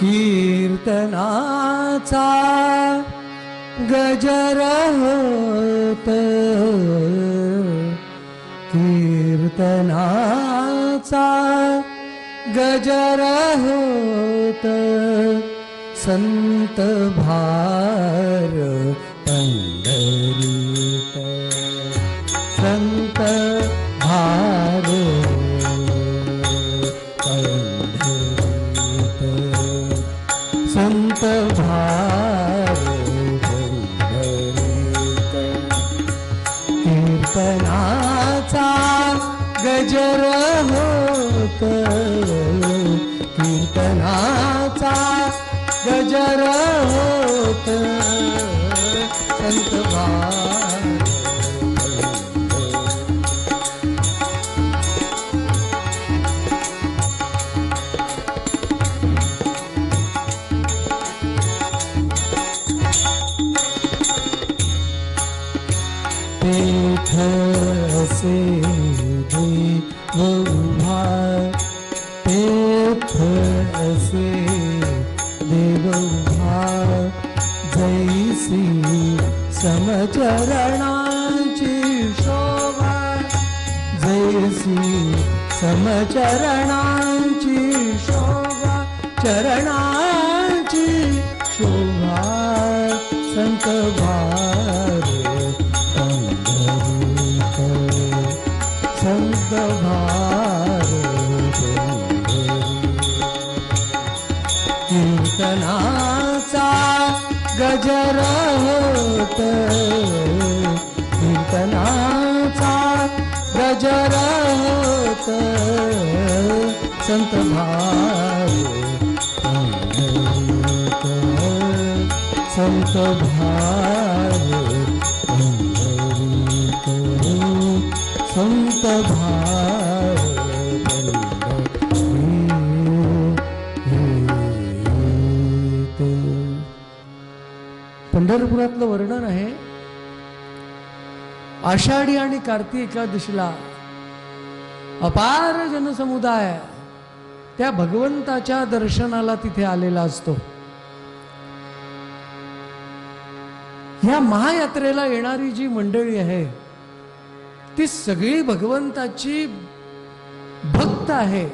कीर्तनाचा गजर होत, कीर्तनाचा गजर होत, संत भार पंढरीत, संत भार पंढरीत, संत भार पंढरीत, कीर्तनाचा गजर होत, कीर्तनाचा गजर होत, संत भार पेठ से देव उभा, पेठ से देव उभा, जैसी समचरणांची शोभा, जैसी समचरणांची शोभा, चरणांची शोभा, संत भार पंढरीत, संत भार पंढरीत, कीर्तनाचा गजर होत, कीर्तनाचा गजर होत, संत भार पंढरीत, संत भार पंढरीत, संत भार पंढरीत. पंढरपुरातलं वर्णन आहे, आषाढी आणि कार्तिक एकादशीला अपार जनसमुदाय त्या भगवंताच्या दर्शनाला तिथे आलेला असतो. ह्या महायात्रेला येणारी जी मंडळी आहे ती सगळी भगवंताची भक्त आहे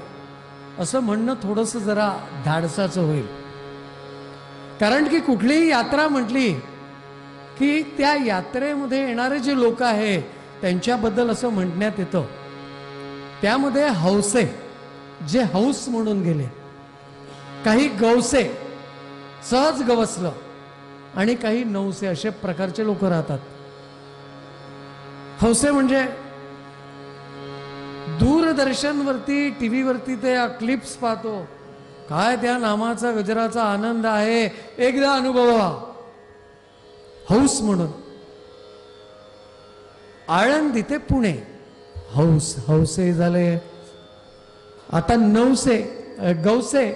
असं म्हणणं थोडंसं जरा धाडसाचं होईल. कारण की कुठलीही यात्रा म्हटली की त्या यात्रेमध्ये येणारे जे लोक आहे त्यांच्याबद्दल असं म्हणण्यात येतं, त्यामध्ये हौसे जे हौस म्हणून गेले, काही गवसे सहज गवसलं आणि काही नवसे असे प्रकारचे लोक राहतात. हौसे म्हणजे दूरदर्शनवरती टीव्ही वरती ते क्लिप्स पाहतो, काय त्या नामाचा गजराचा आनंद आहे, एकदा अनुभवा, हौस म्हणून. आळंदी ते पुणे हौस, हौसे झाले. आता नवसे गवसे,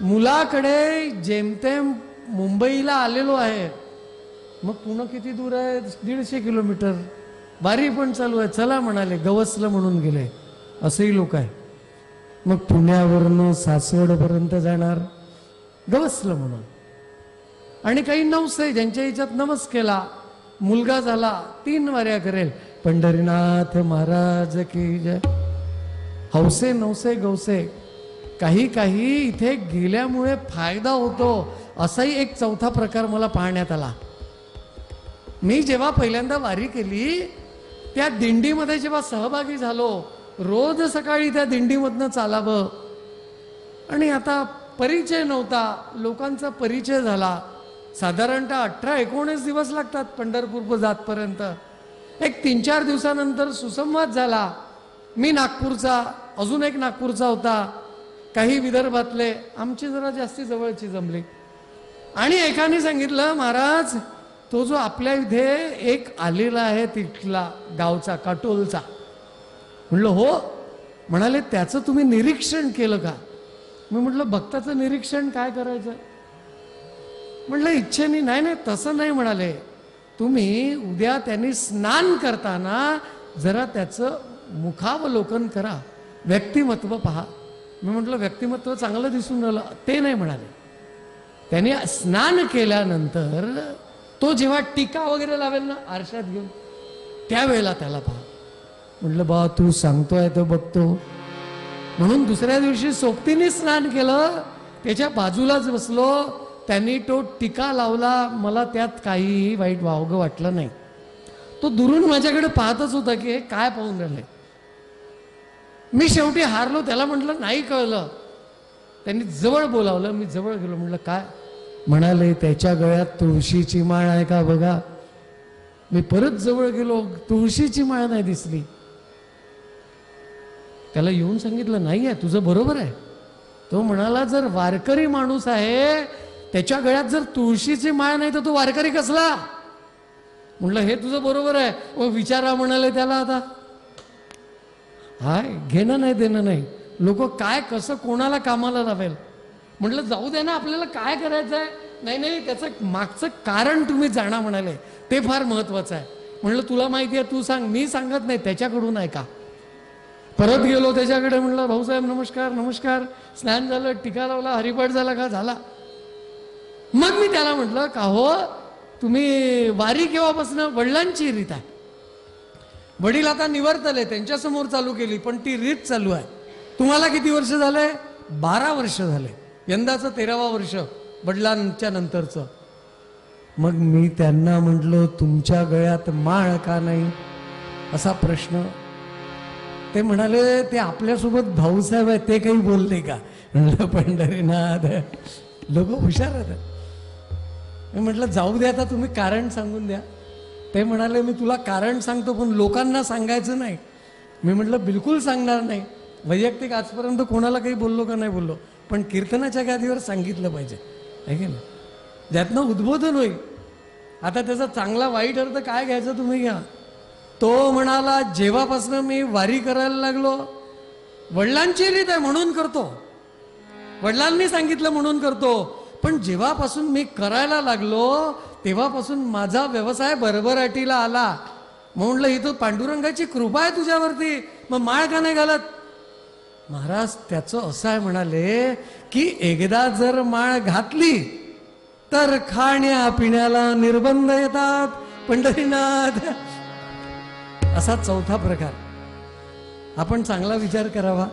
मुलाकडे जेमतेम मुंबईला आलेलो आहे, मग पुणे किती दूर आहे, 150 किलोमीटर, वारी पण चालू आहे, चला म्हणाले, गवसलं म्हणून गेले, असेही लोक आहे. मग पुण्यावरनं सासवडपर्यंत जाणार गवसलं म्हणून. आणि काही नवसे ज्यांच्या हिच्यात नवस केला, मुलगा झाला, 3 वाऱ्या करेल, पंढरीनाथ महाराज की जय. हौसे नवसे गवसे. काही काही इथे गेल्यामुळे फायदा होतो असाही एक चौथा प्रकार मला पाहण्यात आला. मी जेव्हा पहिल्यांदा वारी केली त्या दिंडीमध्ये जेव्हा सहभागी झालो, रोज सकाळी त्या दिंडीमधनं चालावं, आणि आता परिचय नव्हता, लोकांचा परिचय झाला. साधारणतः 18-19 दिवस लागतात पंढरपूर जातपर्यंत. एक 3-4 दिवसानंतर सुसंवाद झाला. मी नागपूरचा, अजून एक नागपूरचा होता, काही विदर्भातले, आमची जरा जास्ती जवळची जमली. आणि एकाने सांगितलं, महाराज तो जो आपल्या इथे एक आलेला आहे तिथला गावचा काटोलचा. म्हणलं हो. म्हणाले त्याचं तुम्ही निरीक्षण केलं का? मी म्हटलं भक्ताचं निरीक्षण काय करायचं? म्हटलं इच्छेने. नाही नाही तसं नाही म्हणाले, तुम्ही उद्या त्यांनी स्नान करताना जरा त्याचं मुखावलोकन करा, व्यक्तिमत्व पहा. मी म्हटलं व्यक्तिमत्व चांगलं दिसून राहिलं. ते नाही म्हणाले. त्यांनी स्नान केल्यानंतर तो जेव्हा टीका वगैरे लावेल ना आरशात घेऊन, त्यावेळेला त्याला पहा. म्हटलं बा तू सांगतोय तो बघतो. म्हणून दुसऱ्या दिवशी सोबतीने स्नान केलं, त्याच्या बाजूलाच बसलो. त्यांनी तो टीका लावला. मला त्यात काहीही वाईट वावगं वाटलं नाही. तो दुरून माझ्याकडे पाहतच होता की हे काय पाहून राहिले. मी शेवटी हारलो. त्याला म्हटलं नाही कळलं. त्यांनी जवळ बोलावलं. मी जवळ गेलो. म्हटलं काय? म्हणाले त्याच्या गळ्यात तुळशीची माळ आहे का बघा. मी परत जवळ गेलो. तुळशीची माळ नाही दिसली. त्याला येऊन सांगितलं नाही आहे तुझं बरोबर आहे. तो म्हणाला जर वारकरी माणूस आहे त्याच्या गळ्यात जर तुळशीची माळ नाही तर तो वारकरी कसला. म्हटलं हे तुझं बरोबर आहे. व विचारा म्हणाले त्याला. आता हाय घेणं नाही देणं नाही. लोक काय कसं कोणाला कामाला लावेल. म्हटलं जाऊ दे ना, आपल्याला काय करायचं आहे. नाही नाही त्याचं मागचं कारण तुम्ही जाणा म्हणाले, ते फार महत्वाचं आहे. म्हटलं तुला माहिती आहे तू सांग. मी सांगत नाही, त्याच्याकडून ऐका. परत गेलो त्याच्याकडे. म्हटलं भाऊसाहेब नमस्कार. नमस्कार. स्नान झालं, टीका लावला, हरिपाठ झाला का? झाला. मग मी त्याला म्हटलं का हो तुम्ही वारी केव्हापासून? वडिलांची रीत आहे. वडील आता निवर्तले, त्यांच्यासमोर चालू केली, पण ती रीत चालू आहे. तुम्हाला किती वर्ष झाले? 12 वर्ष झाले. यंदाचं 13वं वर्ष वडिलांच्या नंतरचं. मग मी त्यांना म्हटलं तुमच्या गळ्यात माळ का नाही असा प्रश्न. ते म्हणाले ते आपल्यासोबत भाऊसाहेब आहे ते काही बोलले का. म्हटलं पंढरीनाथ लोक हुशार आहेत. मी म्हटलं जाऊ द्या आता तुम्ही कारण सांगून द्या. ते म्हणाले मी तुला कारण सांगतो पण लोकांना सांगायचं नाही. मी म्हटलं बिलकुल सांगणार नाही. वैयक्तिक आजपर्यंत कोणाला काही बोललो का नाही बोललो, पण कीर्तनाच्या गादीवर सांगितलं पाहिजे आहे की नाही, ज्यातनं उद्बोधन होईल. आता त्याचा चांगला वाईट अर्थ काय घ्यायचा तुम्ही घ्या. तो म्हणाला जेव्हापासून मी वारी करायला लागलो, वडिलांची रीत आहे म्हणून करतो, वडिलांनी सांगितलं म्हणून करतो, पण जेव्हापासून मी करायला लागलो तेव्हापासून माझा व्यवसाय भरभराटीला आला. म्हटलं ही तो पांडुरंगाची कृपा आहे तुझ्यावरती, मग माळ का नाही घालत. महाराज त्याचं असं आहे म्हणाले की एकदा जर माळ घातली तर खाण्या पिण्याला निर्बंध येतात पंढरीनाथ. असा चौथा प्रकार. आपण चांगला विचार करावा.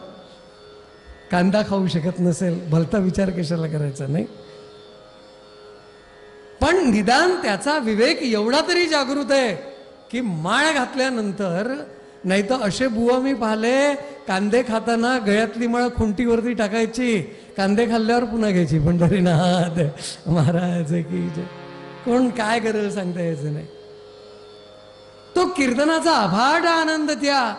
कांदा खाऊ शकत नसेल भलता विचार कशाला करायचा नाही, पण निदान त्याचा विवेक एवढा तरी जागृत आहे की माळ घातल्यानंतर, नाही तर असे बुवा मी पाहिले कांदे खाताना गळ्यातली माळ खुंटीवरती टाकायची, कांदे खाल्ल्यावर पुन्हा घ्यायची. पंढरीनाथ महाराज की जय. कोण काय करेल सांगता यायचं नाही. तो कीर्तनाचा अफाट आनंद त्या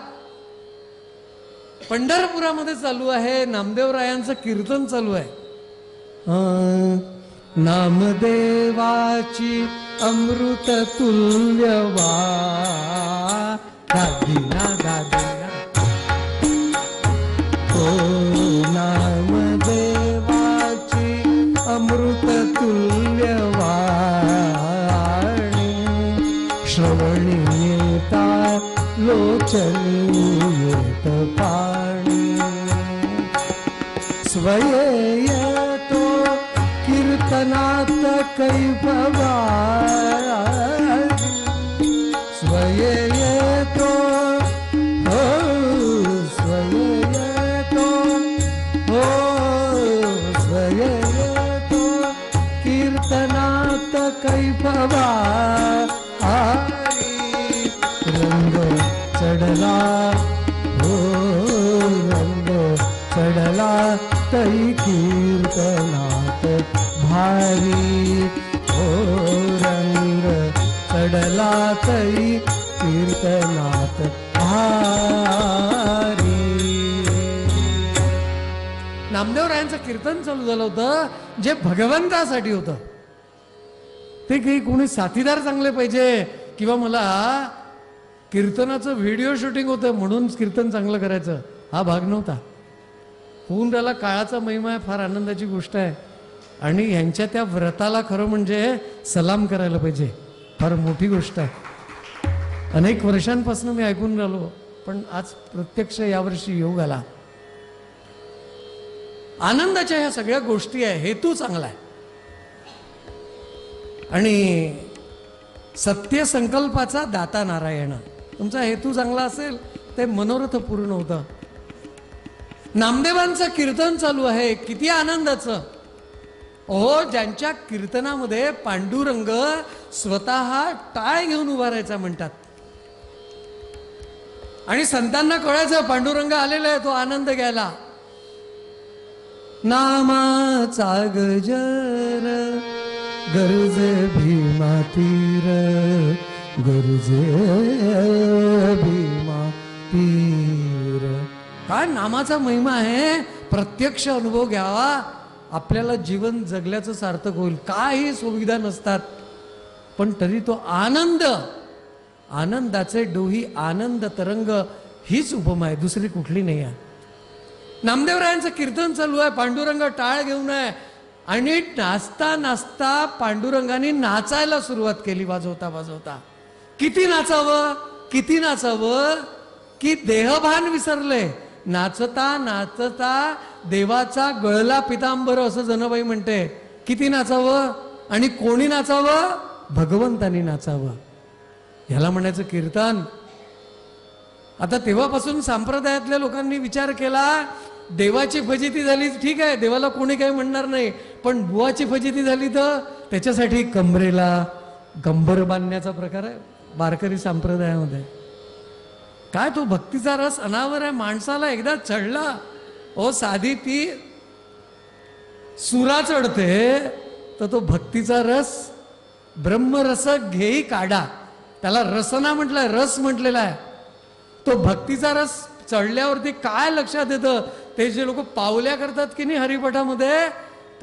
पंढरपुरामध्ये चालू आहे. नामदेवरायांचं कीर्तन चालू आहे. नामदेवाची अमृत तुल्य दादिना दादिना. ओ नामदेवाची अमृत तुल्य वाणी, श्रवणी येता लोचनी येत पाणी. स्वये येतो कीर्तनात कैफवा, स्वये येतो हो, स्वये येतो हो, स्वये येतो कीर्तनात कैफवा. रंग चढला हो, रंग चढला तै कीर्तनात भारी. हो रंग चढला तै कीर्तनात भारी. नामदेवरायांचं कीर्तन चालू झालं होतं जे भगवंतासाठी होतं. ते काही कोणी साथीदार चांगले पाहिजे किंवा मला कीर्तनाचं व्हिडिओ शूटिंग होतं म्हणून कीर्तन चांगलं करायचं, हा भाग नव्हता. होऊन त्याला काळाचा महिमा आहे, फार आनंदाची गोष्ट आहे. आणि ह्यांच्या त्या व्रताला खरं म्हणजे सलाम करायला पाहिजे, फार मोठी गोष्ट आहे. अनेक वर्षांपासून मी ऐकून राहिलो, पण आज प्रत्यक्ष यावर्षी योग आला. आनंदाच्या ह्या सगळ्या गोष्टी आहे, हेतू चांगला आहे. आणि सत्य संकल्पाचा दाता नारायण, तुमचा हेतू चांगला असेल ते मनोरथ पूर्ण होतं. नामदेवांचं कीर्तन चालू आहे, किती आनंदाचं. हो, ज्यांच्या कीर्तनामध्ये पांडुरंग स्वतः टाळ घेऊन उभा राहायचा म्हणतात. आणि संतांना कळायचं पांडुरंग आलेला आहे, तो आनंद घ्यायला. नामाचा गजर गरजे भीमा तीर, गरजे भीमा तीर. काय नामाचा महिमा आहे, प्रत्यक्ष अनुभव घ्यावा, आपल्याला जीवन जगल्याचं सार्थक होईल. काही सुविधा नसतात पण तरी तो आनंद, आनंदाचे डोही आनंद तरंग, हीच उपमा आहे, दुसरी कुठली नाही आहे. नामदेवरायांचं कीर्तन चालू आहे, पांडुरंग टाळ घेऊन आहे. आणि नाचता नाचता पांडुरंगाने नाचायला सुरुवात केली, वाजवता वाजवता. किती नाचावं, किती नाचावं की देहभान विसरले. नाचता नाचता देवाचा गळला पितांबर, असं जनाबाई म्हणते. किती नाचावं आणि कोणी नाचावं, भगवंतानी नाचावं, ह्याला म्हणायचं कीर्तन. आता तेव्हापासून संप्रदायातल्या लोकांनी विचार केला, देवाची फजिती झाली ठीक आहे, देवाला कोणी काही म्हणणार नाही, पण बुवाची फजिती झाली तर त्याच्यासाठी कमरेला गंबर बांधण्याचा प्रकार आहे वारकरी संप्रदायामध्ये. काय तो भक्तीचा रस अनावर आहे, माणसाला एकदा चढला ओ, साधी ती सुरा चढते तर तो भक्तीचा रस, ब्रह्मरस घेई काढा, त्याला रसना म्हटलंय, रस म्हटलेला आहे. तो भक्तीचा रस चढल्यावरती काय लक्षात येतं, ते जे लोक पावल्या करतात की नाही हरिपाठामध्ये,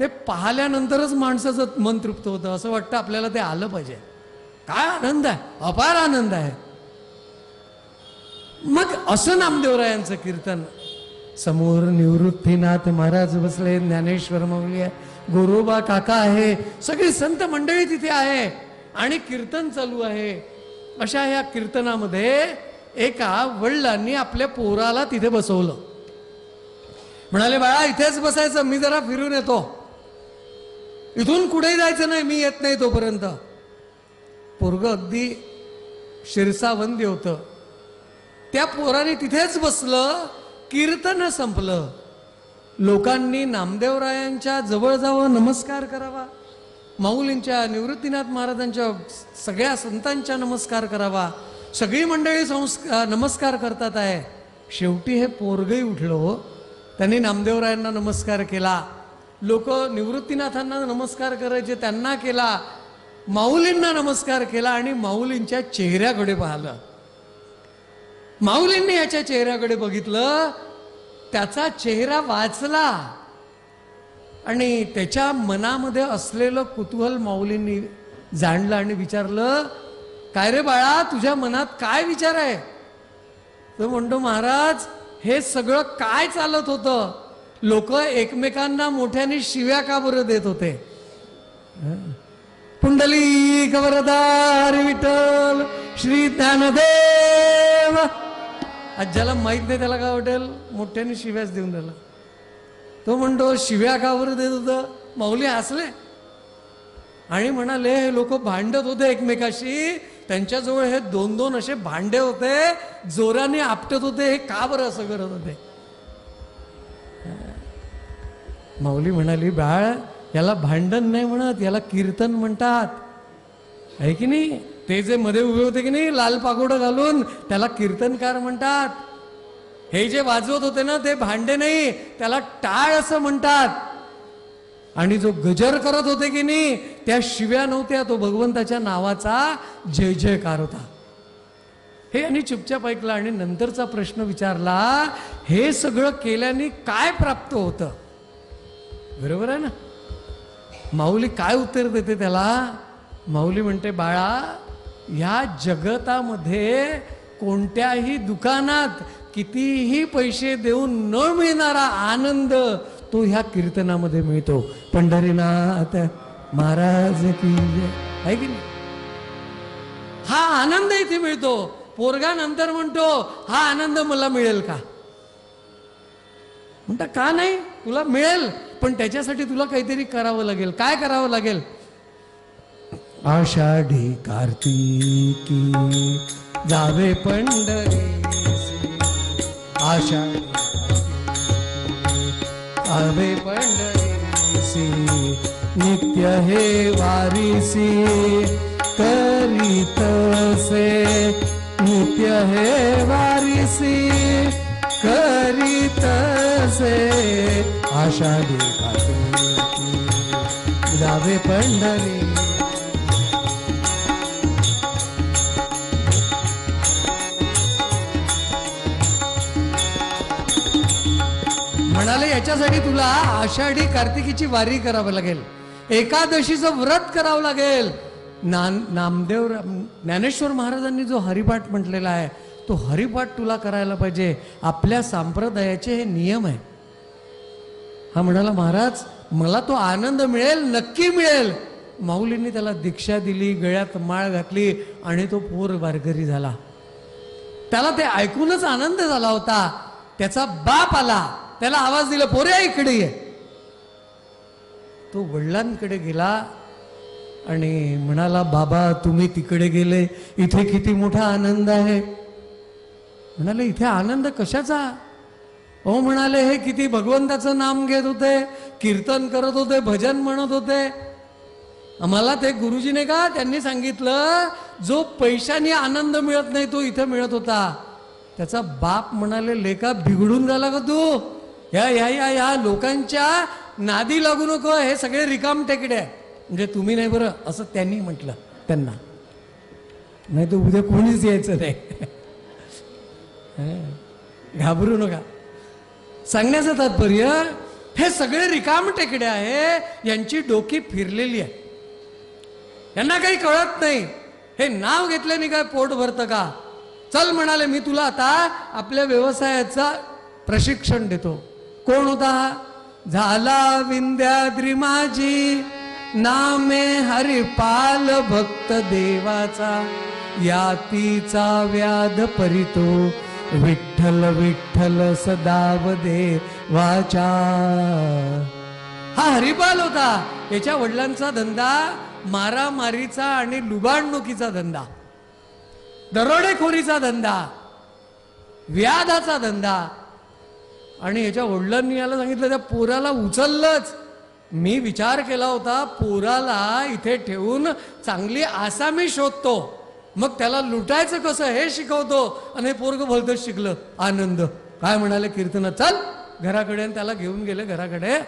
ते पाहिल्यानंतरच माणसाचं मन तृप्त होतं. असं वाटतं आपल्याला ते आलं पाहिजे. काय आनंद आहे, अपार आनंद आहे. मग असं नामदेवरायांचं कीर्तन. समोर निवृत्तीनाथ महाराज बसले, ज्ञानेश्वर माऊली आहे, गोरोबा काका आहे, सगळी संत मंडळी तिथे आहे आणि कीर्तन चालू आहे. अशा ह्या कीर्तनामध्ये एका वडिलांनी आपल्या पोराला तिथे बसवलं. म्हणाले, बाळा इथेच बसायचं, मी जरा फिरून येतो, इथून कुठेही जायचं नाही, मी येत नाही तोपर्यंत. पोरग अगदी शिरसावंदी होतं. त्या पोराने तिथेच बसलं, कीर्तन संपलं. लोकांनी नामदेवरायांच्या जवळ जावं, नमस्कार करावा, माऊलींच्या, निवृत्तीनाथ महाराजांच्या, सगळ्या संतांच्या नमस्कार करावा. सगळी मंडळी नमस्कार करतात आहे. शेवटी हे पोरगही उठलो, त्यांनी नामदेवरायांना नमस्कार केला. लोक निवृत्तीनाथांना नमस्कार करायचे, त्यांना केला. माऊलींना नमस्कार केला आणि माऊलींच्या चेहऱ्याकडे पाहिलं. माऊलींनी याच्या चेहऱ्याकडे बघितलं, त्याचा चेहरा वाचला आणि त्याच्या मनामध्ये असलेलं कुतूहल माऊलींनी जाणलं आणि विचारलं, काय रे बाळा, तुझ्या मनात काय विचार आहे? तो म्हणतो, महाराज हे सगळं काय चालत होतं? लोक एकमेकांना मोठ्याने शिव्या का बरं देत होते? पुंडलिक वरदा हरी विठ्ठल श्री ज्ञानदेव. आज ज्याला माहित नाही त्याला काय वाटेल, मोठ्याने शिव्याच देऊन राहिला. तो म्हणतो, शिव्या का बरं देत होतं? माऊली हसले आणि म्हणाले, हे लोक भांडत होते एकमेकाशी, त्यांच्याजवळ हे दोन दोन असे भांडे होते, जोराने आपटत होते, हे का बरं असं करत होते? माऊली म्हणाली, बाळ याला भांडण नाही म्हणत, याला कीर्तन म्हणतात, आहे की नाही? ते जे मध्ये उभे होते की नाही लाल पागोडं घालून, त्याला कीर्तनकार म्हणतात. हे जे वाजवत होते ना ते भांडे नाही, त्याला टाळ असं म्हणतात. आणि जो गजर करत होते की नाही त्या शिव्या नव्हत्या, तो भगवंताच्या नावाचा जय जयकार होता. हे आणि चुपचाप ऐकला आणि नंतरचा प्रश्न विचारला, हे सगळं केल्याने काय प्राप्त होतं? बरोबर आहे ना? माऊली काय उत्तर देते त्याला? माऊली म्हणते, बाळा या जगतामध्ये कोणत्याही दुकानात कितीही पैसे देऊन न मिळणारा आनंद तो ह्या कीर्तनामध्ये मिळतो. पंढरीनाथ महाराज की जय, आहे की नाही? हा आनंद इथे मिळतो. पोरगा नंतर म्हणतो, हा आनंद मला मिळेल का? म्हणता का नाही, तुला मिळेल, पण त्याच्यासाठी तुला काहीतरी करावं लागेल. काय करावं लागेल? आषाढी कार्तिकी जावे पंढरीसी, आषाढी जावे पंढरीसी, नित्य हे वारीसी करीतसे, नित्य हे वारीसी करीतसे, आषाढी कार्तिकी जावे पंढरी. म्हणाले याच्यासाठी तुला आषाढी कार्तिकीची वारी करावं लागेल, एकादशीचं व्रत करावं लागेल. नामदेव ज्ञानेश्वर महाराजांनी जो हरिपाठ म्हटलेला आहे तो हरिपाठ तुला करायला पाहिजे. आपल्या संप्रदायाचे हे नियम आहे. हा म्हणाला, महाराज मला तो आनंद मिळेल, नक्की मिळेल. माऊलींनी त्याला दीक्षा दिली, गळ्यात माळ घातली आणि तो पोर वारकरी झाला. त्याला ते ऐकूनच आनंद झाला होता. त्याचा बाप आला, त्याला आवाज दिला, पोऱ्या इकडे ये. तो वडिलांकडे गेला आणि म्हणाला, बाबा तुम्ही तिकडे गेले, इथे किती मोठा आनंद आहे. म्हणाले, इथे आनंद कशाचा? हो म्हणाले, हे किती भगवंताचं नाम घेत होते, कीर्तन करत होते, भजन म्हणत होते. आम्हाला ते गुरुजीने का त्यांनी सांगितलं, जो पैशाने आनंद मिळत नाही तो इथे मिळत होता. त्याचा बाप म्हणाले, लेका बिघडून झाला का तू? या या या या लोकांच्या नादी लागू नको, हे सगळे रिकाम टेकडे आहे. म्हणजे तुम्ही नाही बरं, असं त्यांनी म्हटलं त्यांना, नाही तर उद्या कोणीच यायचं नाही. घाबरू नका. सांगण्याचं तात्पर्य, हे सगळे रिकाम टेकडे आहे, यांची डोकी फिरलेली आहे, यांना काही कळत नाही. हे नाव घेतल्याने काय पोट भरतं का? चल म्हणाले, मी तुला आता आपल्या व्यवसायाचा प्रशिक्षण देतो. कोण होता हा? झाला विंध्याद्री माझी, नामे हरिपाल भक्त देवाचा, यातीचा व्याध परितो, विठ्ठल विठ्ठल सदाव देवाचा. हा हरिपाल होता. याच्या वडिलांचा धंदा मारामारीचा आणि लुबाडणुकीचा धंदा, दरोडेखोरीचा धंदा, व्याधाचा धंदा. आणि याच्या वडिलांनी याला सांगितलं, त्या पोराला उचललंच. मी विचार केला होता, पोराला इथे ठेवून चांगली आसामी शोधतो, मग त्याला लुटायचं कसं हे शिकवतो. आणि पोरग भलतंच शिकलं. आनंद. काय म्हणाले कीर्तनात, चल घराकडे. आणि त्याला घेऊन गेले घराकडे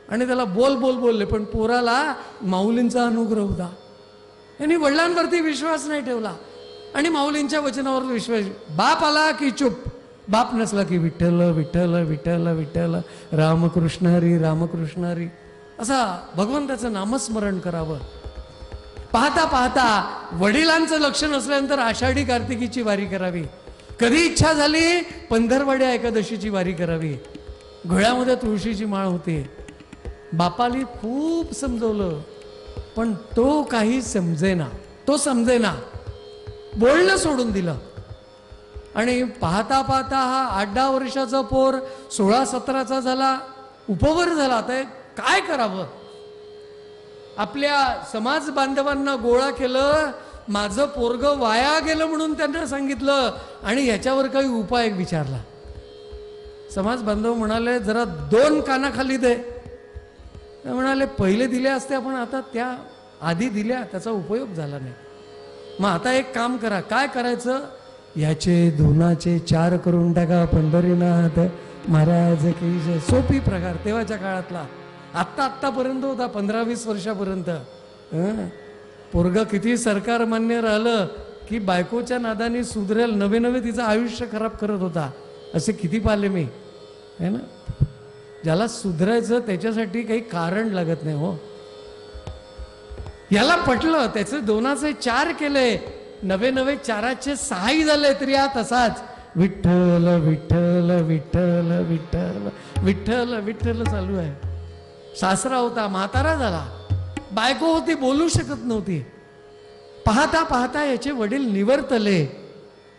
आणि त्याला बोल बोल बोलले. पण पोराला माऊलींचा अनुग्रह होता. यांनी वडिलांवरती विश्वास नाही ठेवला आणि माऊलींच्या वचनावर विश्वास. बाप आला की चुप, बाप नसला की विठ्ठल विठ्ठल विठ्ठल विठ्ठल, रामकृष्ण हरी रामकृष्ण हरी, असा भगवंताचं नामस्मरण करावं. पाहता पाहता वडिलांचं लक्ष नसल्यानंतर आषाढी कार्तिकीची वारी करावी. कधी इच्छा झाली पंधरवड्या एकादशीची वारी करावी. गळ्यामध्ये तुळशीची माळ होती. बापाली खूप समजवलं पण तो काही समजेना, तो समजेना, बोलणं सोडून दिलं. आणि पाहता पाहता हा 8-10 वर्षाचा पोर 16-17चा झाला, उपवर झाला. आता काय करावं? आपल्या समाज बांधवांना गोळा केलं, माझं पोरग वाया गेलं म्हणून त्यांना सांगितलं आणि याच्यावर काही उपाय विचारला. समाज बांधव म्हणाले, जरा 2 कानाखाली दे. म्हणाले, पहिले दिले असते आपण, आता त्या आधी दिल्या, त्याचा उपयोग झाला नाही. मग आता एक काम करा. काय करायचं? याचे 2चे 4 करून टाका. पंढरीनाथ महाराज की जय. सोपी प्रकार तेव्हाच्या काळातला. आत्तापर्यंत होता 15-20 वर्षापर्यंत. पोरग किती सरकार मान्य राहिलं की बायकोच्या नादाने सुधरेल, नवे तिचं आयुष्य खराब करत होता. असे किती पाहिले मी, है ना. ज्याला सुधरायचं त्याच्यासाठी काही कारण लागत नाही हो. याला पटलं, त्याचे 2चे 4 केले, नवे 4चे 6 झाले, तरी हा तसाच विठ्ठल विठ्ठल विठ्ठल विठ्ठल विठ्ठल विठ्ठल चालू आहे. सासरा होता, म्हातारा झाला, बायको होती, बोलू शकत नव्हती. पाहता पाहता याचे वडील निवर्तले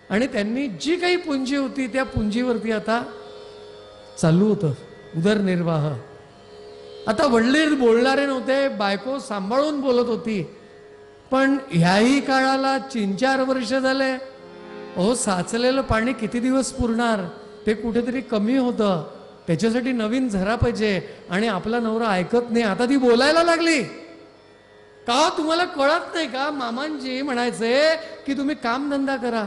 आणि त्यांनी जी काही पुंजी होती त्या पुंजीवरती आता चालू होतं. उदरनिर्वाह. आता वडील बोलणारे नव्हते, बायको सांभाळून बोलत होती. पण ह्याही काळाला 3-4 वर्ष झाले. अहो, साचलेलं पाणी किती दिवस पुरणार? ते कुठेतरी कमी होतं, त्याच्यासाठी नवीन झरा पाहिजे. आणि आपला नवरा ऐकत नाही. आता ती बोलायला लागली. का तुम्हाला कळत नाही का? मामांजी म्हणायचे की तुम्ही कामधंदा करा.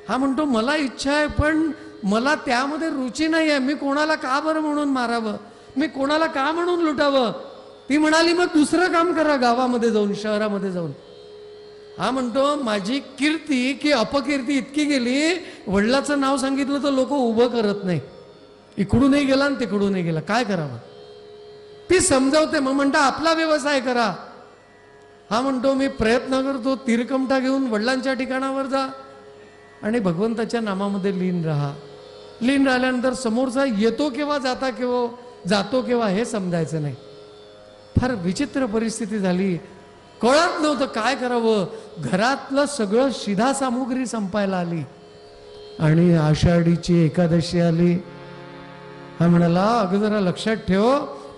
हा म्हणतो मला इच्छा आहे, पण मला त्यामध्ये रुची नाही आहे. मी कोणाला का बरं म्हणून मारावं? मी कोणाला का म्हणून लुटावं? ती म्हणाली मग दुसरं काम करा, गावामध्ये जाऊन, शहरामध्ये जाऊन. हा म्हणतो माझी कीर्ती की अपकीर्ती इतकी गेली, वडिलाचं नाव सांगितलं तर लोक उभं करत नाही. इकडूनही गेला आणि तिकडूनही गेला, काय करावं? ती समजावते. मग म्हणता आपला व्यवसाय करा. हा म्हणतो मी प्रयत्न करतो, तिरकमटा घेऊन वडिलांच्या ठिकाणावर जा आणि भगवंताच्या नामामध्ये लीन राहा. लीन राहिल्यानंतर समोरचा येतो केव्हा, जातो केव्हा हे समजायचं नाही. फार विचित्र परिस्थिती झाली. कळत नव्हतं काय करावं. घरातलं सगळं शिधा सामुग्री संपायला आली आणि आषाढीची एकादशी आली. हा म्हणाला अगं जरा लक्षात ठेव,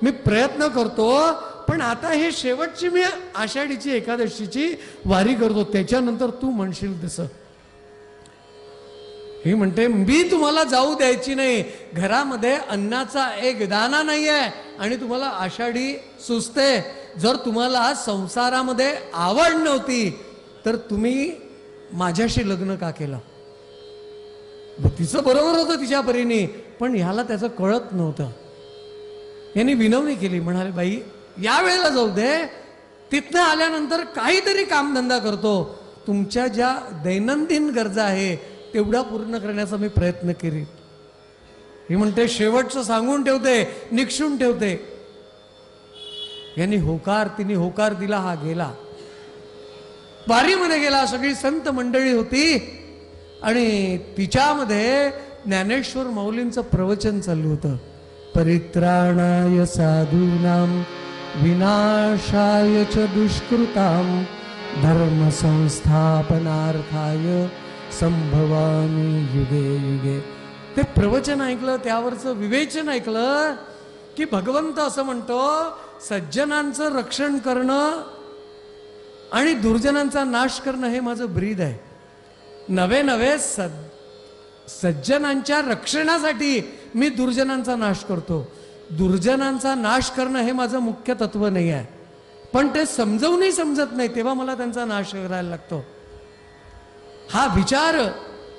मी प्रयत्न करतो, पण आता हे शेवटची मी आषाढीची एकादशीची वारी करतो, त्याच्यानंतर तू म्हणशील तसं. ही म्हणते मी तुम्हाला जाऊ द्यायची नाही. घरामध्ये अन्नाचा एक दाना नाही आहे आणि तुम्हाला आषाढी सुचते. जर तुम्हाला संसारामध्ये आवड नव्हती तर तुम्ही माझ्याशी लग्न का केलं? तिचं बरोबर होतं तिच्या परीने, पण ह्याला त्याचं कळत नव्हतं. यांनी विनवणी केली. म्हणाले बाई या वेळेला जाऊ दे, तिथनं आल्यानंतर काहीतरी कामधंदा करतो. तुमच्या ज्या दैनंदिन गरजा आहे तेवढा पूर्ण करण्याचा मी प्रयत्न केली. ही म्हणते शेवटचं सांगून ठेवते, निक्षून ठेवते. यांनी तिने होकार दिला. हा गेला, वारीमध्ये गेला. सगळी संत मंडळी होती आणि तिच्यामध्ये ज्ञानेश्वर माऊलींचं प्रवचन चालू होतं. परित्राणाय साधूनां विनाशाय च दुष्कृतां धर्म संस्थापनार्थाय संभवामी युगे युगे. ते प्रवचन ऐकलं, त्यावरचं विवेचन ऐकलं की भगवंत असं म्हणतो सज्जनांचं रक्षण करणं आणि दुर्जनांचा नाश करणं हे माझं ब्रीद आहे. नवे सज्जनांच्या रक्षणासाठी मी दुर्जनांचा नाश करतो. दुर्जनांचा नाश करणं हे माझं मुख्य तत्व नाही आहे. पण ते समजवूनही समजत नाही, तेव्हा मला त्यांचा नाश करायला लागतो. हा विचार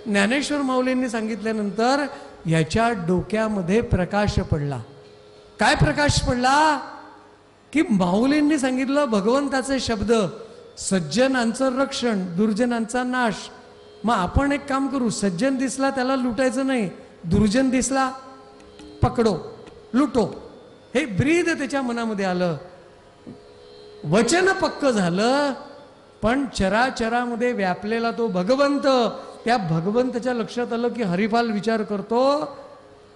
ज्ञानेश्वर माऊलींनी सांगितल्यानंतर याच्या डोक्यामध्ये प्रकाश पडला. काय प्रकाश पडला? की माऊलींनी सांगितलं भगवंताचे शब्द, सज्जनांचं रक्षण, दुर्जनांचा नाश. मग आपण एक काम करू, सज्जन दिसला त्याला लुटायचं नाही, दुर्जन दिसला पकडो, लुटो. हे ब्रीद त्याच्या मनामध्ये आलं. वचन पक्क झालं. पण चराचरामध्ये व्यापलेला तो भगवंत, त्या भगवंताच्या लक्षात आलं की हरिपाल विचार करतो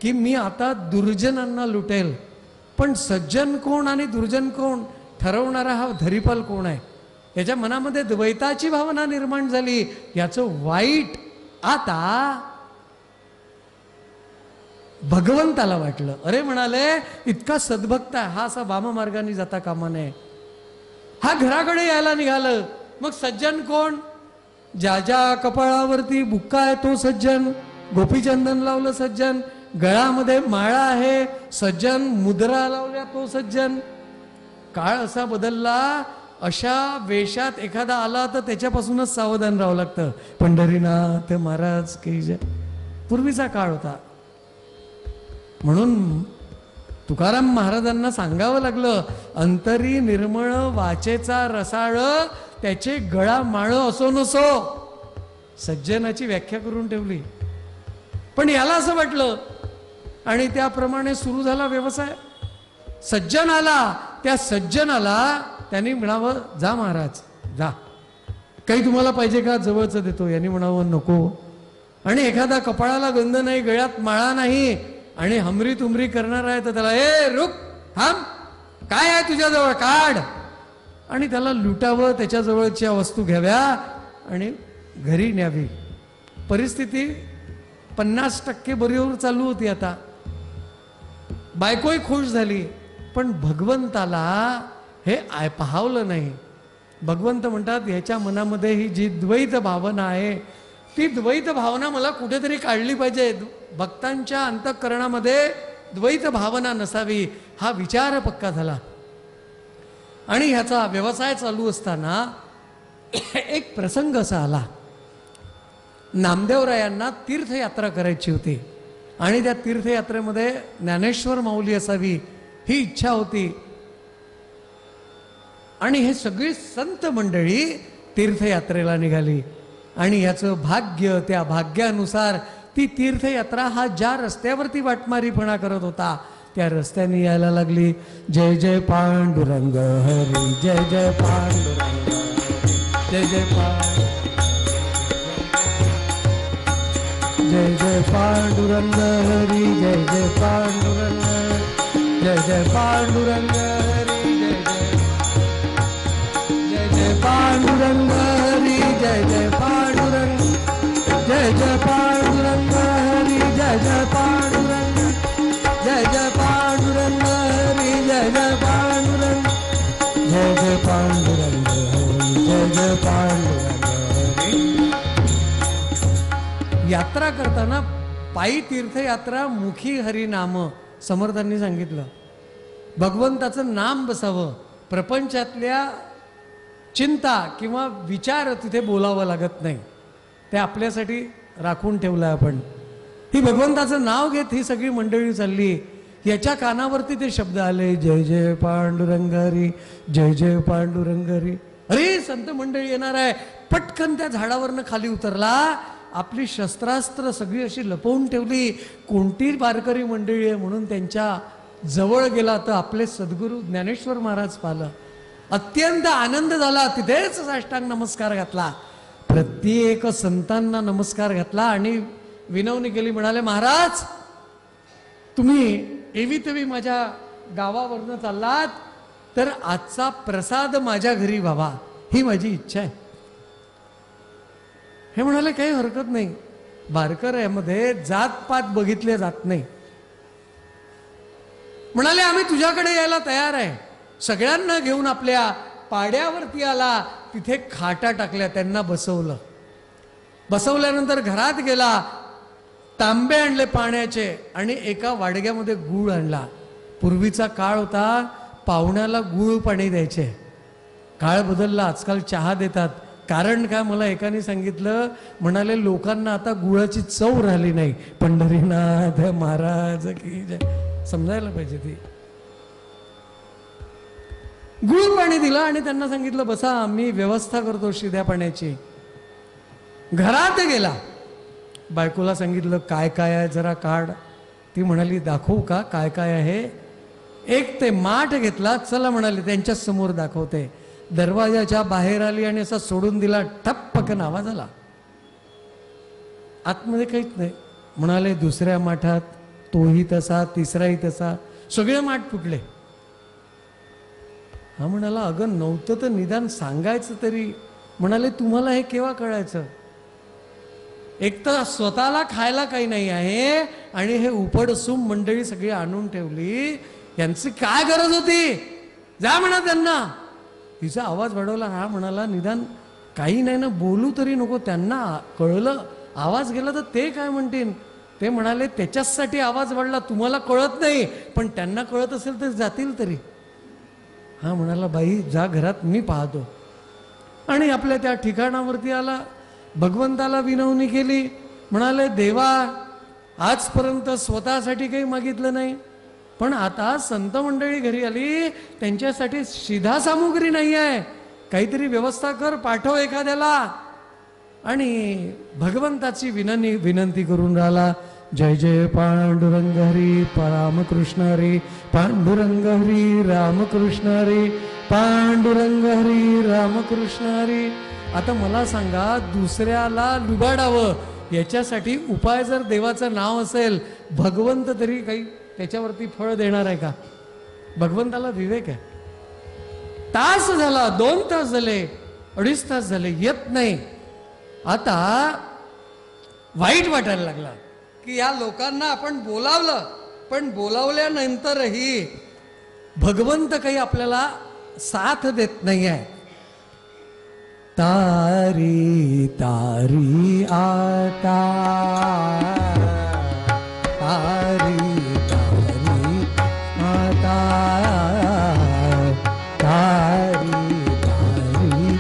की मी आता दुर्जनांना लुटेल, पण सज्जन कोण आणि दुर्जन कोण ठरवणारा हा हरिपाल कोण आहे? याच्या मनामध्ये द्वैताची भावना निर्माण झाली. याचं वाईट आता भगवंताला वाटलं. अरे म्हणाले इतका सद्भक्त आहे हा, असा वाममार्गाने जाता कामा नये. हा घराकडे यायला निघालं. मग सज्जन कोण? ज्या ज्या कपाळावरती बुक्का आहे तो सज्जन, गोपीचंदन लावलं सज्जन, गळामध्ये माळा आहे सज्जन, मुद्रा लावल्या तो सज्जन. काळ असा बदलला, अशा वेशात एखादा आला तर त्याच्यापासूनच सावधान राहावं लागतं. पंढरीनाथ महाराज की जय. पूर्वीचा काळ होता. म्हणून तुकाराम महाराजांना सांगावं लागलं, अंतरी निर्मळ वाचेचा रसाळ त्याचे गळा माळ असो नसो. सज्जनाची व्याख्या करून ठेवली. पण याला असं वाटलं आणि त्याप्रमाणे सुरू झाला व्यवसाय. सज्जन आला, त्या सज्जनाला त्यांनी म्हणावं जा महाराज जा, काही तुम्हाला पाहिजे का? जवळचं देतो. यांनी म्हणावं नको. आणि एखादा कपाळाला गंध नाही, गळ्यात माळा नाही आणि हमरी तुमरी करणार आहे तर त्याला ए रुक थांब, काय आहे तुझ्याजवळ काढ, आणि त्याला लुटावं, त्याच्याजवळच्या वस्तू घ्याव्या आणि घरी न्यावी. परिस्थिती 50% बरोबर चालू होती. आता बायकोही खुश झाली, पण भगवंताला हे पाहावलं नाही. भगवंत म्हणतात याच्या मनामध्ये ही जी द्वैत भावना आहे ती द्वैत भावना मला कुठेतरी काढली पाहिजे. भक्तांच्या अंतःकरणामध्ये द्वैत भावना नसावी हा विचार पक्का झाला. आणि ह्याचा व्यवसाय चालू असताना एक प्रसंग असा आला. नामदेवरायांना तीर्थयात्रा करायची होती आणि त्या तीर्थयात्रेमध्ये ज्ञानेश्वर माऊली असावी ही इच्छा होती. आणि हे सगळी संत मंडळी तीर्थयात्रेला निघाली आणि याचं भाग्य, त्या भाग्यानुसार ती तीर्थयात्रा हा ज्या रस्त्यावरती वाटमारीपणा करत होता त्या रस्त्याने यायला लागली. जय जय पांडुरंग हरी, जय जय पांडुरंग, जय जय जय जय पांडुरंग हरी, जय जय पांडुरंग, जय जय पांडुरंग हरी, जय जय पांडुरंग हरी, जय जय पांडुरंग, जय जय पांडुरंग हरी, जय जय पांडुरंग, जय जय पांडुरंग हरी, जय जय पांडुरंग, जय जय पांडुरंग हरी, जय जय पांडुरंग हरी. यात्रा करताना पायी तीर्थयात्रा मुखी हरिनाम समर्थांनी सांगितलं. भगवंताचं नाम बसावं, प्रपंचातल्या चिंता किंवा विचार तिथे बोलावं लागत नाही, ते आपल्यासाठी राखून ठेवलं आपण. ही भगवंताचं नाव घेत ही सगळी मंडळी चालली. याच्या कानावरती ते शब्द आले, जय जय पांडुरंग हरी, जय जय पांडुरंग हरी. अरे संत मंडळी येणार आहे. पटकन त्या झाडावरनं खाली उतरला, आपली शस्त्रास्त्र सगळी अशी लपवून ठेवली. कोणती वारकरी मंडळी आहे म्हणून त्यांच्या जवळ गेला तर आपले सद्गुरू ज्ञानेश्वर महाराज पाहिलं. अत्यंत आनंद झाला. तिथेच साष्टांग नमस्कार घातला, प्रत्येक संतांना नमस्कार घातला आणि विनवणी केली. म्हणाले, महाराज तुम्ही एवी तेवी माझ्या गावावरनं चाललात तर आजचा प्रसाद माझ्या घरी व्हावा ही माझी इच्छा आहे. हे म्हणाले काही हरकत नाही, वारकऱ्यामध्ये जातपात बघितले जात नाही. म्हणाले आम्ही तुझ्याकडे यायला तयार आहे. सगळ्यांना घेऊन आपल्या पाड्यावरती आला, तिथे खाटा टाकल्या, त्यांना बसवलं. बसवल्यानंतर घरात गेला, तांबे आणले पाण्याचे आणि एका वाडग्यामध्ये गूळ आणला. पूर्वीचा काळ होता, पाहुण्याला गूळ पाणी द्यायचे. काळ बदलला, आजकाल चहा देतात. कारण काय मला एकाने सांगितलं, म्हणाले लोकांना आता गुळाची चव राहिली नाही. पंढरीनाथ महाराज की जय. समजायला पाहिजे ती. गुळ पाणी दिलं आणि त्यांना सांगितलं बसा, मी व्यवस्था करतो शिद्या पाण्याची. घरात गेला, बायकोला सांगितलं काय काय आहे जरा काढ. ती म्हणाली दाखवू का काय काय आहे. एक ते माठ घेतला, चला म्हणाले त्यांच्या समोर दाखवते. दरवाजाच्या बाहेर आली आणि असा सोडून दिला, ठप्पकन आवाज आला. आतमध्ये काहीच नाही. म्हणाले दुसऱ्या माठात तोही तसा, तिसराही तसा, सगळे माठ फुटले. हा म्हणाला अगं नव्हतं तर निदान सांगायचं तरी. म्हणाले तुम्हाला हे केव्हा कळायचं. एक तर स्वतःला खायला काही नाही आहे आणि हे उपडसूम मंडळी सगळी आणून ठेवली, यांची काय गरज होती. जा म्हणा त्यांना. तिचा आवाज वाढवला. हा म्हणाला निदान काही नाही ना, बोलू तरी नको. त्यांना कळलं, आवाज गेला तर ते काय म्हणतील. ते म्हणाले त्याच्यासाठी आवाज वाढला, तुम्हाला कळत नाही पण त्यांना कळत असेल तर जातील तरी. हा म्हणाला बाई जा घरात, मी पाहतो. आणि आपल्या त्या ठिकाणावरती आला, भगवंताला विनवणी केली. म्हणाले देवा आजपर्यंत स्वतःसाठी काही मागितलं नाही, पण आता संत मंडळी घरी आली, त्यांच्यासाठी शिधा सामुग्री नाही आहे, काहीतरी व्यवस्था कर, पाठव एखाद्याला. आणि भगवंताची विनंती करून राहिला. जय जय पांडुरंग हरी रामकृष्ण हरी, पांडुरंग हरी रामकृष्ण हरी, पांडुरंग हरी रामकृष्ण हरी. आता मला सांगा, दुसऱ्याला लुबाडावं याच्यासाठी उपाय जर देवाचं नाव असेल, भगवंत तरी काही त्याच्यावरती फळ देणार आहे का. भगवंताला विवेक आहे. तास झाला, 2 तास झाले, 2.5 तास झाले, येत नाही. आता वाईट वाटायला लागला की या लोकांना आपण बोलावलं पण बोलावल्यानंतरही भगवंत काही आपल्याला साथ देत नाही आहे. तारी तारी आता तारी तारी आता तारी तारी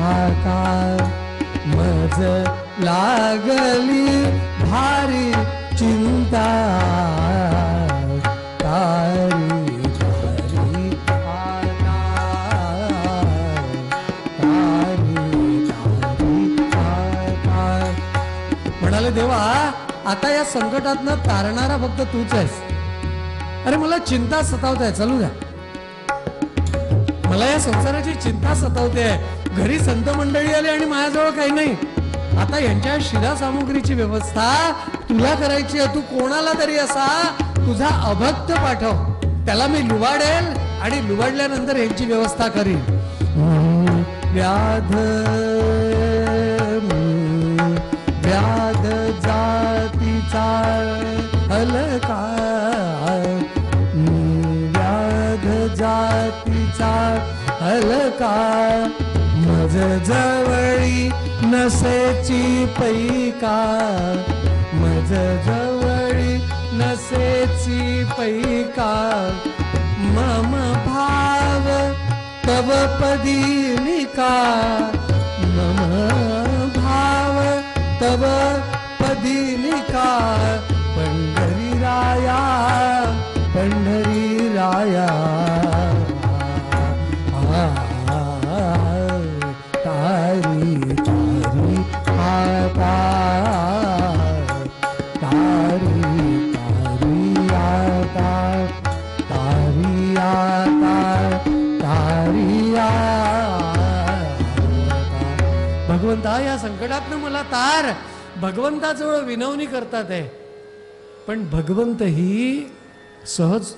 आता मज लागली भारी चिंता तारी तारी आता तारी तारी आता. म्हणाले देवा आता या संकटातनं तारणारा फक्त तूच आहेस. अरे मला चिंता सतावत आहे, चालू द्या. मला या संसाराची चिंता सतावते. घरी संत मंडळी आली आणि माझ्याजवळ काही नाही. आता यांच्या शिरा सामुग्रीची व्यवस्था तुला करायची आहे. तू कोणाला तरी असा तुझा अभक्त पाठव, त्याला मी लुबाडेल आणि लुबाडल्यानंतर यांची व्यवस्था करीन. व्याध व्याध जातीचा हलका व्याध जातीचा हलका मज जवळी नसेची पैका मज जवळी नसेची पैका मम भाव तव पदीनिका मम भाव तव पदीनिका पंढरी राया पंढरी राया तारी तारी आता तारी तारी आता तारी आता तारी आता. भगवंता या संकटातनं मला तार. भगवंताजवळ विनवणी करतात आहे, पण भगवंत ही सहज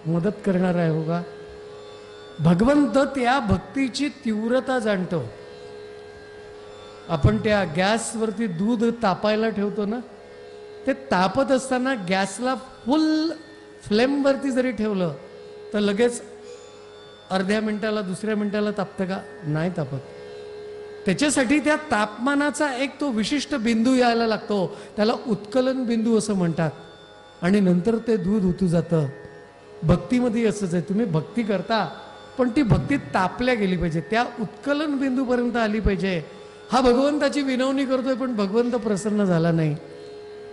मदत करणार आहे. हो का? भगवंत त्या भक्तीची तीव्रता जाणतो. आपण त्या गॅसवरती दूध तापायला ठेवतो ना, ते तापत असताना गॅसला फुल फ्लेमवरती जरी ठेवलं तर लगेच अर्ध्या मिनिटाला दुसऱ्या मिनिटाला तापतं का? नाही तापत. त्याच्यासाठी त्या तापमानाचा एक तो विशिष्ट बिंदू यायला लागतो, त्याला उत्कलन बिंदू असं म्हणतात. आणि नंतर ते दूध उतू जातं. भक्तीमध्ये असंच आहे. तुम्ही भक्ती करता पण ती भक्ती तापल्या गेली पाहिजे, त्या उत्कलन बिंदूपर्यंत आली पाहिजे. हा भगवंताची विनवणी करतोय पण भगवंत प्रसन्न झाला नाही.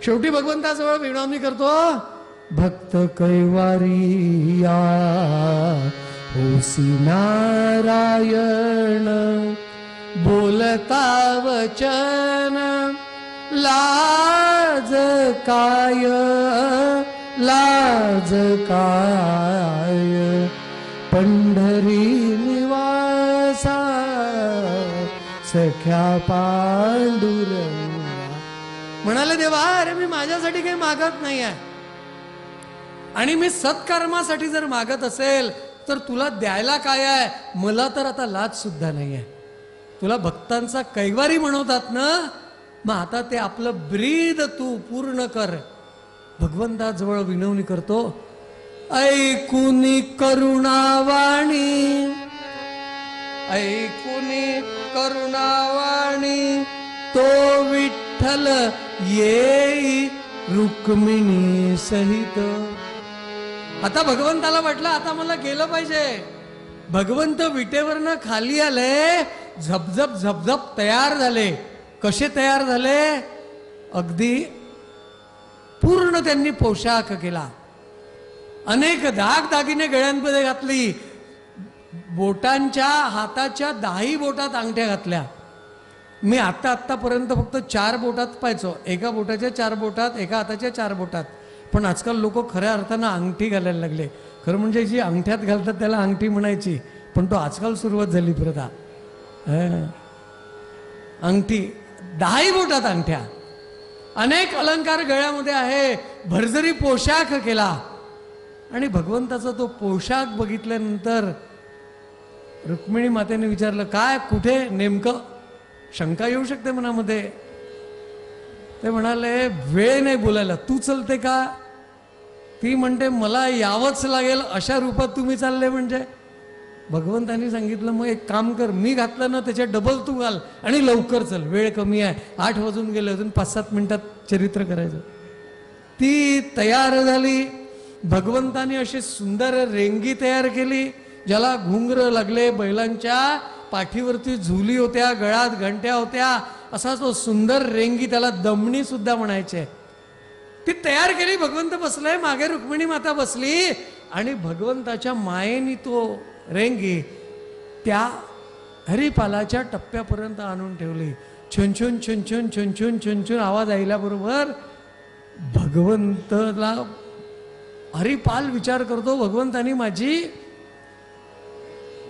शेवटी भगवंताजवळ विनवणी करतो, भक्त कैवारिया होसी नारायण बोलता वचन लाज काय लाज काय पंढरी निवासा सख्या पांडुरंगा. म्हणाले देवा अरे मी माझ्यासाठी काही मागत नाही आहे, आणि मी सत्कर्मासाठी जर मागत असेल तर तुला द्यायला काय आहे? मला तर आता लाज सुद्धा नाही आहे. तुला भक्तांचा कैवारी म्हणवतात ना, मग आता ते आपलं ब्रीद तू पूर्ण कर. भगवंताजवळ विनवणी करतो, ऐकुनी करुणावाणी ऐकुनी करुणावाणी तो विठ्ठल येई रुक्मिणी सहित. आता भगवंताला वाटलं आता मला गेलं पाहिजे. भगवंत विटेवरनं खाली आले, झपझप झपझप तयार झाले. कसे तयार झाले? अगदी पूर्ण त्यांनी पोशाख केला, अनेक दागदागिने गळ्यांमध्ये घातली, बोटांच्या हाताच्या 10 बोटात अंगठ्या घातल्या. मी आत्तापर्यंत फक्त 4 बोटात पाहायचो, एका बोटाच्या 4 बोटात, एका हाताच्या 4 बोटात. पण आजकाल लोक खऱ्या अर्थानं अंगठी घालायला लागले. खरं म्हणजे जी अंगठ्यात घालतात त्याला अंगठी म्हणायची, पण तो आजकाल सुरुवात झाली प्रथा. अंगठी 10 बोटात अंगठ्या, अनेक अलंकार गळ्यामध्ये आहे, भरजरी पोशाख केला. आणि भगवंताचा तो पोशाख बघितल्यानंतर रुक्मिणी मातेने विचारलं, काय कुठे नेमकं? शंका येऊ शकते मनामध्ये. ते म्हणाले, वेळ नाही बोलायला, तू चलते का? ती म्हणते मला यावंच लागेल अशा रूपात तुम्ही चालले म्हणजे. भगवंतांनी सांगितलं मग एक काम कर, मी घातलं ना त्याच्या डबल तू घाल आणि लवकर चल, वेळ कमी आहे, 8 वाजून गेले, अजून 5-7 मिनिटात चरित्र करायचं. ती तयार झाली. भगवंतानी अशी सुंदर रेंगी तयार केली, ज्याला घुंगर लागले, बैलांच्या पाठीवरती झुली होत्या, गळ्यात घंट्या होत्या, असा तो सुंदर रेंगी, त्याला दमणी सुद्धा म्हणायचे. ती तयार केली. भगवंत बसलाय, मागे रुक्मिणी माता बसली आणि भगवंताच्या मायेनी तो रेंगी त्या हरिपालाच्या टप्प्यापर्यंत आणून ठेवली. छुनछुन छुनछुन छुनछुन छुनछुन आवाज आल्याबरोबर भगवंतला हरिपाल विचार करतो, भगवंतानी माझी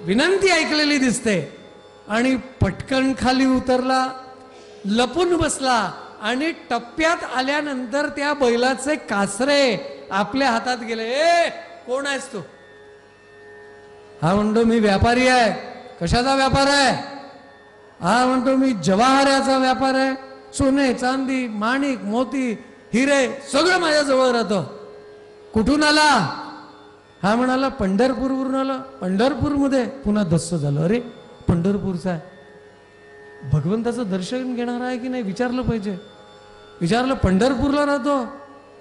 विनंती ऐकलेली दिसते, आणि पटकन खाली उतरला, लपून बसला आणि टप्प्यात आल्यानंतर त्या बैलाचे कासरे आपल्या हातात गेले. ए कोण आहेस तू? हा म्हणतो मी व्यापारी आहे. कशाचा व्यापार आहे? हा म्हणतो मी जवाहराचा व्यापार आहे. सोने चांदी माणिक मोती हिरे सगळं माझ्याजवळ राहतं. कुठून आला? हा म्हणाला पंढरपूरवरून आला. पंढरपूरमध्ये पुन्हा धस्स झालं. अरे पंढरपूरचा आहे, भगवंताचं दर्शन घेणार आहे की नाही विचारलं पाहिजे. विचारलं पंढरपूरला राहतो?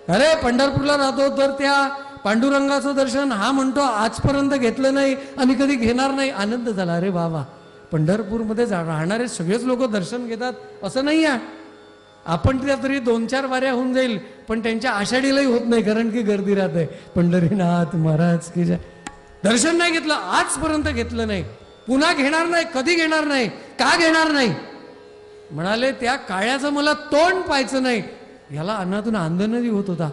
अरे पंढरपूरला राहतो तर त्या पांडुरंगाचं दर्शन हा म्हणतो आजपर्यंत घेतलं नाही आणि कधी घेणार नाही. आनंद झाला. अरे वा वा, पंढरपूरमध्ये राहणारे सगळेच लोक दर्शन घेतात असं नाही आहे. आपण त्या तरी 2-4 वाऱ्या होऊन जाईल, पण त्यांच्या आषाढीलाही होत नाही, कारण की गर्दी राहते. पंढरीनाथ महाराज की जय. दर्शन नाही घेतलं, आजपर्यंत घेतलं नाही, पुन्हा घेणार नाही. कधी घेणार नाही? का घेणार नाही? म्हणाले त्या काळ्याचं मला तोंड पाहायचं नाही. याला अन्नातून आंदोलनही होत होता,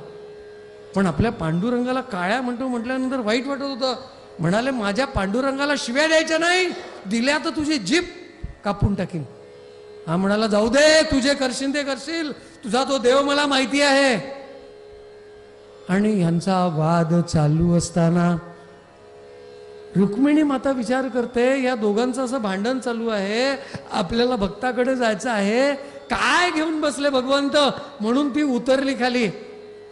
पण आपल्या पांडुरंगाला काळ्या म्हणतो म्हटल्यानंतर वाईट वाटत होतं. म्हणाले माझ्या पांडुरंगाला शिव्या द्यायच्या नाही, दिल्या तर तुझी जीभ कापून टाकीन. हा म्हणाला जाऊ दे, तुझे करशील ते करशील, तुझा तो देव मला माहिती आहे. आणि यांचा वाद चालू असताना रुक्मिणी माता विचार करते, या दोघांचं असं भांडण चालू आहे, आपल्याला भक्ताकडे जायचं आहे, काय घेऊन बसले भगवंत, म्हणून ती उतरली खाली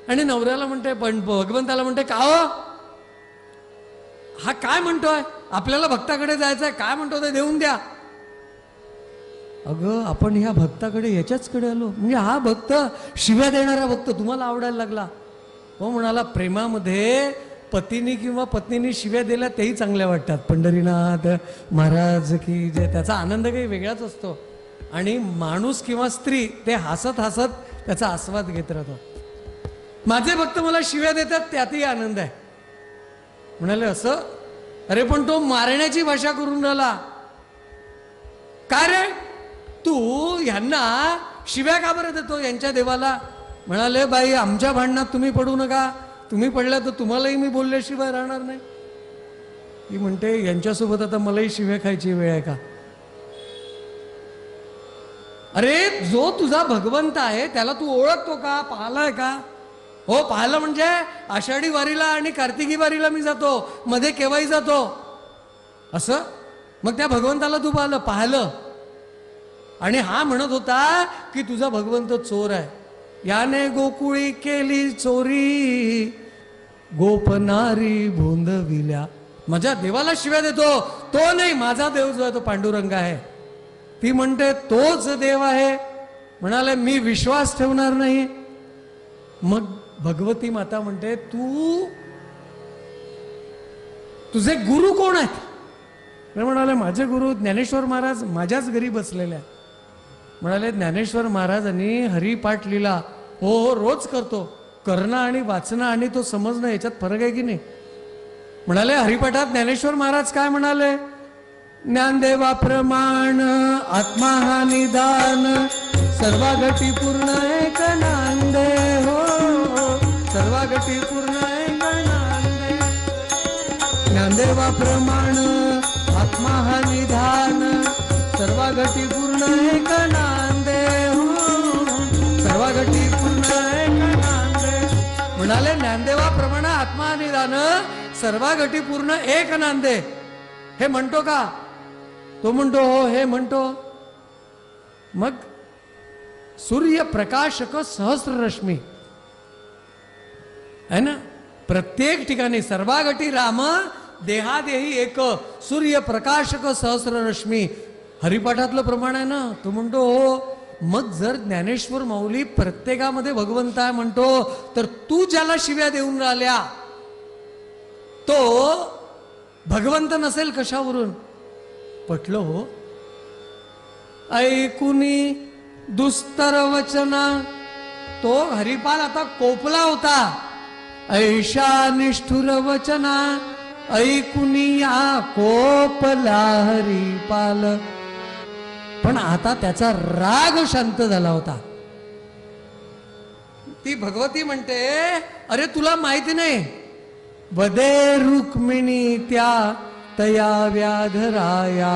आणि नवऱ्याला म्हणते, पण भगवंताला म्हणते का हो, हा काय म्हणतोय, आपल्याला भक्ताकडे जायचंय, काय म्हणतो ते देऊन द्या. अगं आपण ह्या भक्ताकडे याच्याचकडे आलो, म्हणजे हा भक्त शिव्या देणारा भक्त तुम्हाला आवडायला लागला. हो म्हणाला, प्रेमामध्ये पतीनी किंवा पत्नीनी शिव्या दिल्या तेही चांगल्या वाटतात. पंढरीनाथ महाराज की जे, त्याचा आनंद काही वेगळाच असतो. आणि माणूस किंवा स्त्री ते हसत हसत त्याचा आस्वाद घेत राहतो. माझे भक्त मला शिव्या देतात त्यातही आनंद आहे. म्हणाले असं, अरे पण तो मारण्याची भाषा करून राहिला. काय रे तू ह्यांना शिव्या का बरं देतो यांच्या देवाला? म्हणाले बाई आमच्या भांडणात तुम्ही पडू नका, तुम्ही पडल्या तर तुम्हालाही मी बोलल्याशिवाय राहणार नाही. ही म्हणते यांच्यासोबत आता मलाही शिव्या खायची वेळ आहे का? अरे जो तुझा भगवंत आहे त्याला तू ओळखतो का, पाहिलाय का? हो पाहिलं, म्हणजे आषाढी वारीला आणि कार्तिकी वारीला मी जातो, मध्ये केव्हाही जातो. असं मग त्या भगवंताला तू पाहिलं. आणि हा म्हणत होता की तुझा भगवंत चोर आहे, याने गोकुळी केली चोरी, गोपनारी भोंदविल्या. माझ्या देवाला शिव्या देतो, तो नाही, माझा देव जो आहे तो पांडुरंग आहे. ती म्हणते तोच देव आहे. म्हणाले मी विश्वास ठेवणार नाही. मग भगवती माता म्हणते तुझे गुरु कोण आहेत? म्हणाले माझे गुरु ज्ञानेश्वर महाराज माझ्याच घरी बसलेले. म्हणाले ज्ञानेश्वर महाराजांनी हरिपाठ लिहिला. हो हो रोज करतो. करणं आणि वाचणं आणि तो समजणं याच्यात फरक आहे की नाही? म्हणाले हरिपाठात ज्ञानेश्वर महाराज काय म्हणाले? ज्ञानदेवा प्रमाण आत्मा हा निदान, सर्वागती पूर्ण एक नांदे. हो सर्वागती पूर्ण एक नांदे. ज्ञानदेवा प्रमाण आत्मा हा निधान, सर्वागती पूर्ण एक नांदे. हो सर्वागती पूर्ण एक नांदे. म्हणाले ज्ञानदेवा प्रमाण आत्मा निधान, सर्वागती पूर्ण एक नांदे. हे म्हणतो का? तो म्हणतो हो हे म्हणतो. मग सूर्य प्रकाशक सहस्र रश्मी आहे ना, प्रत्येक ठिकाणी सर्वागटी राम देहादेही एक सूर्य प्रकाशक सहस्र रश्मी हरिपाठातलं प्रमाण आहे ना. तो म्हणतो हो. मग जर ज्ञानेश्वर माऊली प्रत्येकामध्ये भगवंत आहे म्हणतो, तर तू ज्याला शिव्या देऊन राहिल्या तो भगवंत नसेल कशावरून? पटलं हो. ऐकुनी दुस्तर वचना, तो हरिपाल आता कोपला होता. ऐशा निष्ठुर वचना ऐकुनी या कोपला हरिपाल. पण आता त्याचा राग शांत झाला होता. ती भगवती म्हणते, अरे तुला माहिती नाही, वदे रुक्मिणी त्या तया व्याधराया,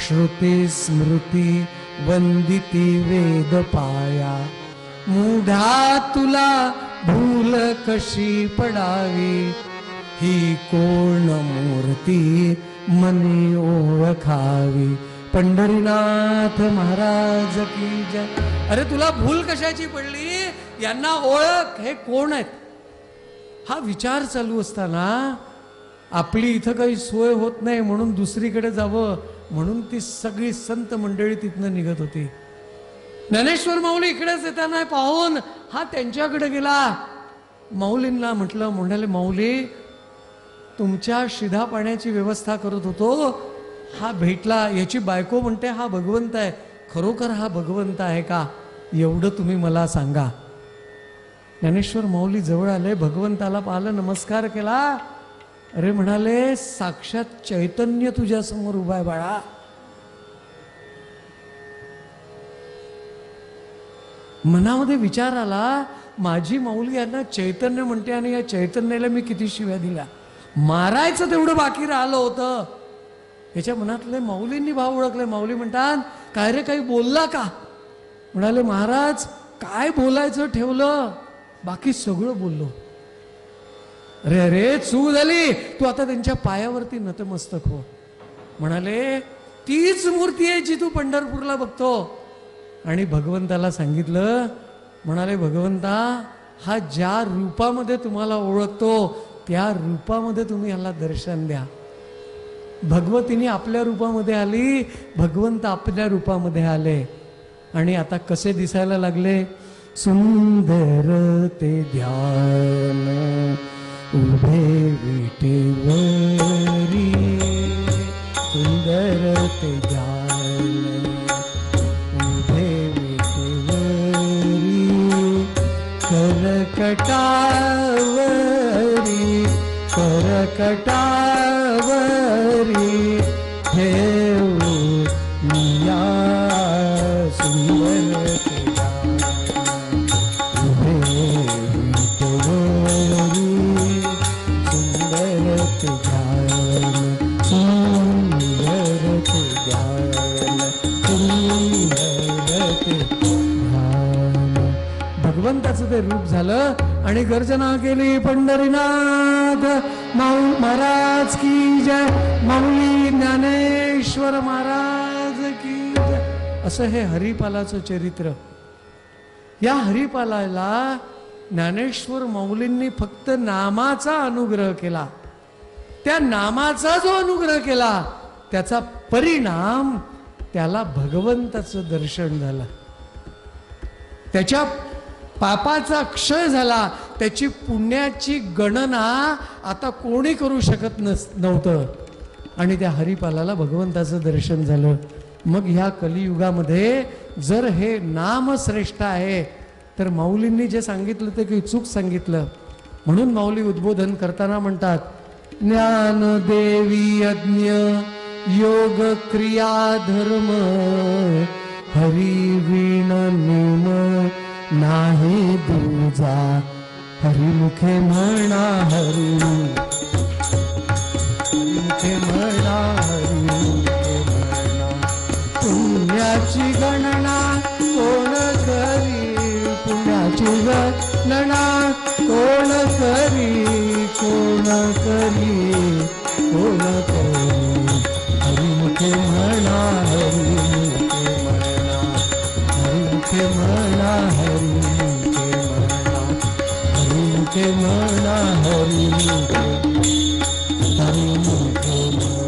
श्रुती स्मृती वंदिती वेद पाया. मूढा तुला भूल कशी पडावी, ही कोण मूर्ती मनी ओळखावी. पंढरीनाथ महाराज की जय. अरे तुला भूल कशाची पडली, यांना ओळख, हे कोण आहेत? हा विचार चालू असताना आपली इथं काही सोय होत नाही म्हणून दुसरीकडे जावं म्हणून ती सगळी संत मंडळी तिथनं निघत होती. ज्ञानेश्वर माऊली इकडेच येताना पाहून हा त्यांच्याकडे गेला. माऊलींना म्हणाले, माऊली तुमच्या शिधा पाण्याची व्यवस्था करत होतो, हा भेटला. याची बायको म्हणते हा भगवंत आहे. खरोखर हा भगवंत आहे का, एवढं तुम्ही मला सांगा. ज्ञानेश्वर माऊली जवळ आले, भगवंताला पाहिलं, नमस्कार केला. अरे म्हणाले, साक्षात चैतन्य तुझ्या समोर उभा आहे बाळा. मनामध्ये विचार आला, माझी माऊली यांना चैतन्य म्हणते आणि या चैतन्याला मी किती शिव्या दिल्या, मारायचं तेवढं बाकी राहिलं होतं. याच्या मनातले माऊलींनी भाव ओळखले. माऊली म्हणतात, काय रे काही बोलला का? म्हणाले, महाराज काय बोलायचं ठेवलं, बाकी सगळं बोललो. अरे अरे चूक झाली, तू आता त्यांच्या पायावरती नतमस्तक हो. म्हणाले, तीच मूर्ती आहे जी तू पंढरपूरला बघतो. आणि भगवंताला सांगितलं. म्हणाले, भगवंता हा ज्या रूपामध्ये तुम्हाला ओळखतो त्या रूपामध्ये तुम्ही ह्याला दर्शन द्या. भगवतीने आपल्या रूपामध्ये आली, भगवंत आपल्या रूपामध्ये आले. आणि आता कसे दिसायला लागले, सुंदर ते ध्यान उभे विटेवरी, सुंदर ते ध्यान उभे विटेवरी, करकटावरी करकटावरी ठेवू निया. सुंदर ते उभे विटेवरी, सुंदर ते ध्यान, सुंदर ते ध्यान, सुंदर ते ध्यान. भगवंताचं ते रूप झालं आणि गर्जना केली, पंढरीनाथ महाराज की जय, माऊली ज्ञानेश्वर महाराज की जय. असं हे हरिपालाचं चरित्र. या हरिपालाला ज्ञानेश्वर माऊलींनी फक्त नामाचा अनुग्रह केला. त्या नामाचा जो अनुग्रह केला त्याचा परिणाम त्याला भगवंताचं दर्शन झालं. त्याच्या पापाचा क्षय झाला. त्याची पुण्याची गणना आता कोणी करू शकत नव्हतं. आणि त्या हरिपालाला भगवंताचं दर्शन झालं. मग ह्या कलियुगामध्ये जर हे नाम श्रेष्ठ आहे तर माऊलींनी जे सांगितलं ते काही चूक सांगितलं. म्हणून माऊली उद्बोधन करताना म्हणतात, ज्ञानदेवी यज्ञ योग क्रिया धर्म, हरी वीण नेम नाही दूजा, हरिमुखे म्हणा हरी, हरिमुखे म्हणा हरिमुखे म्हणा. पुण्याची गणना कोण करी, पुण्याची गणना कोण करी, कोण करी, कोण करी. हरिमुखे म्हणा हरिमुखे म्हणा, हरिमुखे म्हणा हरिमुखे म्हणा, हरिमुखे म्हणा हरी मुख